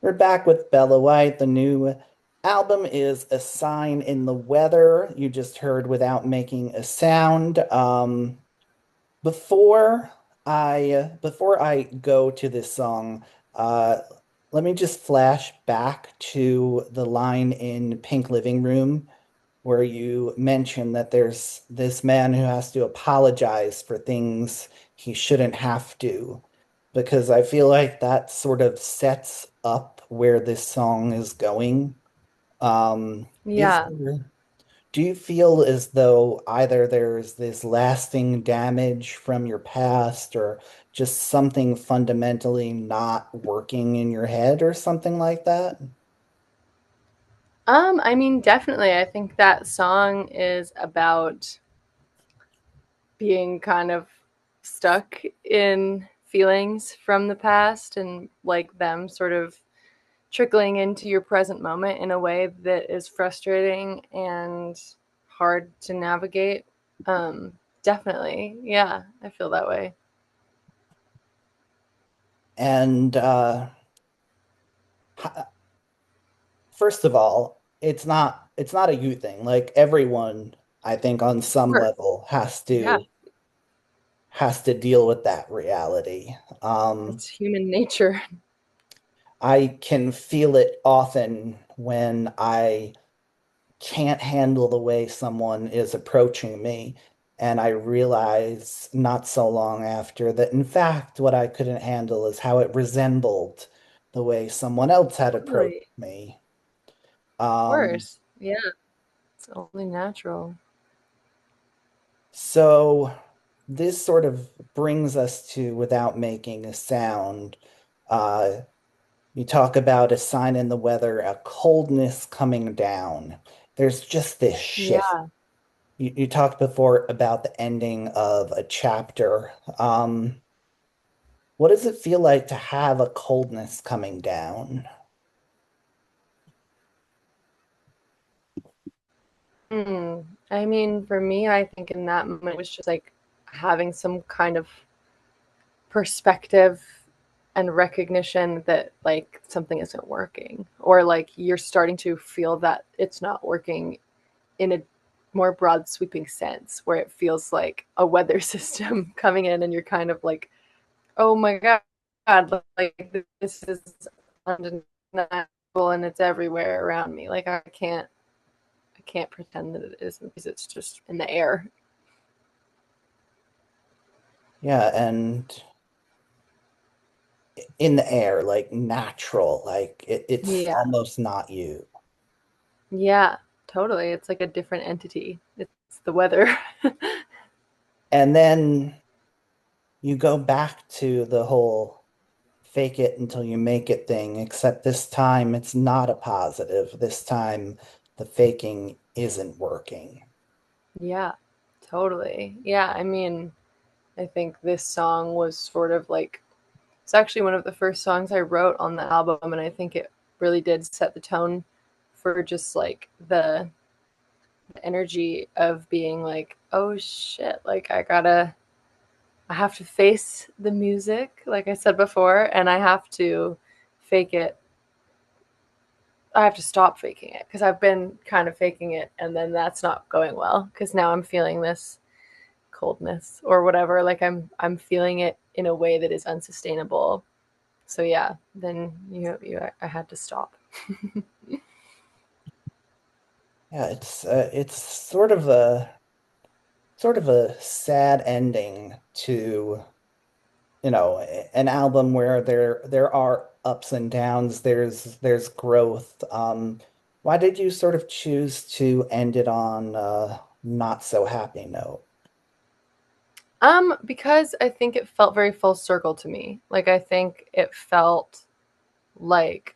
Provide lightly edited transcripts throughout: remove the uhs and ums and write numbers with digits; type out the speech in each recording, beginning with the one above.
We're back with Bella White. The new album is A Sign in the Weather. You just heard Without Making a Sound. Before before I go to this song, uh, let me just flash back to the line in Pink Living Room where you mentioned that there's this man who has to apologize for things he shouldn't have to, because I feel like that sort of sets up where this song is going. Is Yeah. there, do you feel as though either there's this lasting damage from your past or just something fundamentally not working in your head or something like that? I mean, definitely. I think that song is about being kind of stuck in feelings from the past and like them sort of trickling into your present moment in a way that is frustrating and hard to navigate. Um, Definitely. Yeah, I feel that way. And first of all, it's not a you thing. Like everyone, I think on Of some course. level Yeah, has to deal with that reality. Um, it's human nature. I can feel it often when I can't handle the way someone is approaching me. And I realize not so long after that, in fact, what I couldn't handle is how it resembled the way someone else had approached Totally. me. Of Um, course. Yeah, it's only natural. so this sort of brings us to Without Making a Sound. Uh, you talk about a sign in the weather, a coldness coming down. There's just this shift. Yeah. You talked before about the ending of a chapter. What does it feel like to have a coldness coming down? Hmm. I mean, for me, I think in that moment it was just like having some kind of perspective and recognition that like something isn't working, or like you're starting to feel that it's not working in a more broad sweeping sense, where it feels like a weather system coming in, and you're kind of like, oh my God, like this is undeniable and it's everywhere around me. Like I can't pretend that it isn't because it's just in the air. Yeah, and in the air, like natural, like it's Yeah. almost not you. Yeah, totally. It's like a different entity. It's the weather. And then you go back to the whole fake it until you make it thing, except this time it's not a positive. This time the faking isn't working. Yeah, totally. Yeah, I mean, I think this song was sort of like it's actually one of the first songs I wrote on the album, and I think it really did set the tone for just like the energy of being like, oh shit, like I have to face the music, like I said before, and I have to fake it. I have to stop faking it because I've been kind of faking it, and then that's not going well because now I'm feeling this coldness or whatever. Like I'm feeling it in a way that is unsustainable. So yeah, then I had to stop. Yeah, it's sort of a sad ending to, an album where there are ups and downs, there's growth. Why did you sort of choose to end it on a not so happy note? Because I think it felt very full circle to me. Like I think it felt like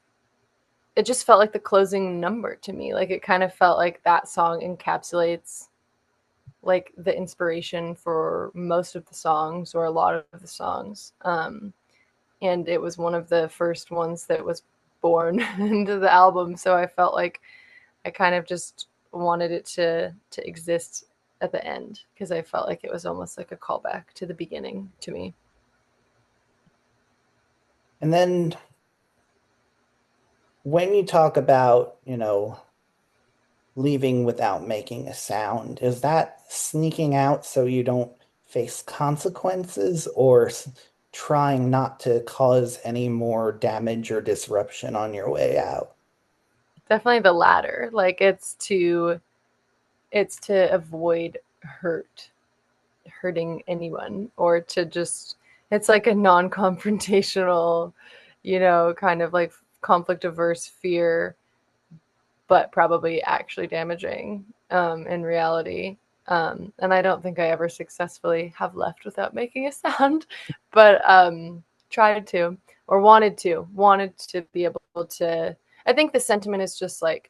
it just felt like the closing number to me. Like it kind of felt like that song encapsulates like the inspiration for most of the songs or a lot of the songs. And it was one of the first ones that was born into the album. So I felt like I kind of just wanted it to exist at the end because I felt like it was almost like a callback to the beginning to me. And then when you talk about, leaving without making a sound, is that sneaking out so you don't face consequences or trying not to cause any more damage or disruption on your way out? Definitely the latter. Like it's to avoid hurting anyone, or to just, it's like a non-confrontational, kind of like conflict averse fear, but probably actually damaging in reality. And I don't think I ever successfully have left without making a sound, but tried to, or wanted to be able to. I think the sentiment is just like,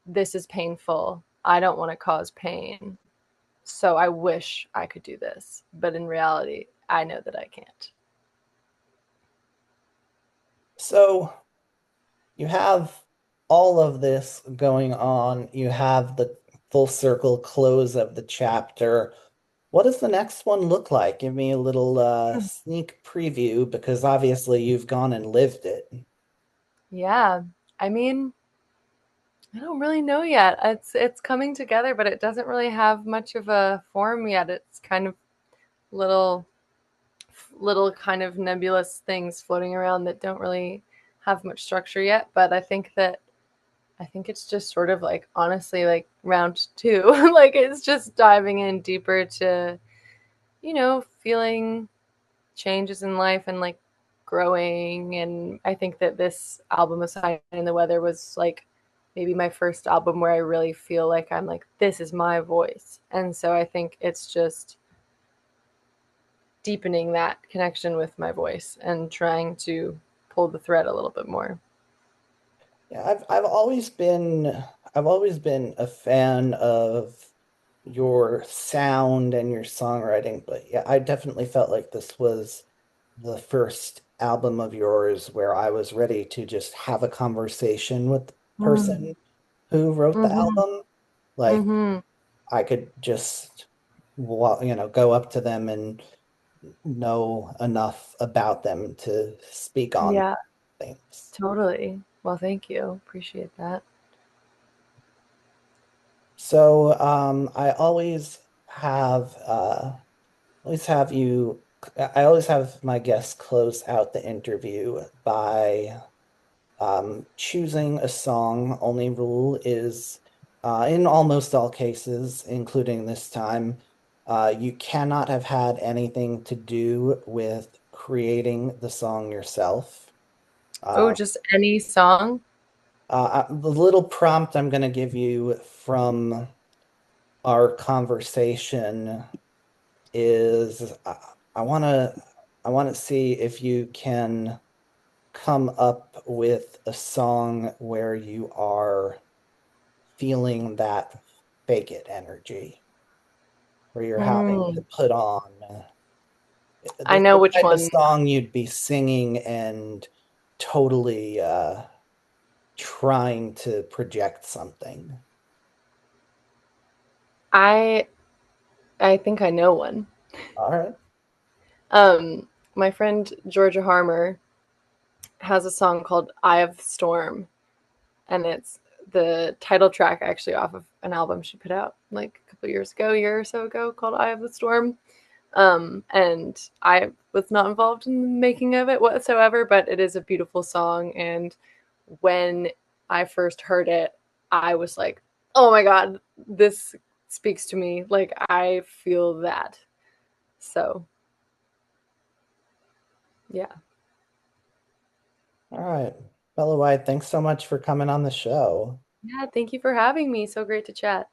this is painful. I don't want to cause pain. So I wish I could do this. But in reality, I know that I can't. So you have all of this going on. You have the full circle close of the chapter. What does the next one look like? Give me a little sneak preview because obviously you've gone and lived it. Yeah. I mean, I don't really know yet. It's coming together, but it doesn't really have much of a form yet. It's kind of little little kind of nebulous things floating around that don't really have much structure yet, but I think it's just sort of like, honestly, like round 2. Like it's just diving in deeper to, feeling changes in life and like growing. And I think that this album, A Sign in the Weather, was like maybe my first album where I really feel like I'm like, this is my voice. And so I think it's just deepening that connection with my voice and trying to pull the thread a little bit more. Yeah, I've always been a fan of your sound and your songwriting, but yeah, I definitely felt like this was the first album of yours where I was ready to just have a conversation with the Mm. person who wrote the Mm-hmm. album. Like Mm-hmm. I could just go up to them and know enough about them to speak on Yeah, things. totally. Well, thank you. Appreciate that. So I always have my guests close out the interview by choosing a song. Only rule is, in almost all cases, including this time, you cannot have had anything to do with creating the song yourself. Oh, Uh, just any song? the little prompt I'm going to give you from our conversation is I want to I want to see if you can come up with a song where you are feeling that fake it energy, where you're having to Mm, put on I the know which type of one. song you'd be singing and totally trying to project something. I I think I know one. All right. My friend Georgia Harmer has a song called "Eye of the Storm," and it's the title track actually off of an album she put out like a couple years ago, a year or so ago, called "Eye of the Storm." And I was not involved in the making of it whatsoever, but it is a beautiful song. And when I first heard it, I was like, oh my God, this speaks to me. Like, I feel that. So, yeah. All right. Bella White, thanks so much for coming on the show. Yeah, thank you for having me. So great to chat.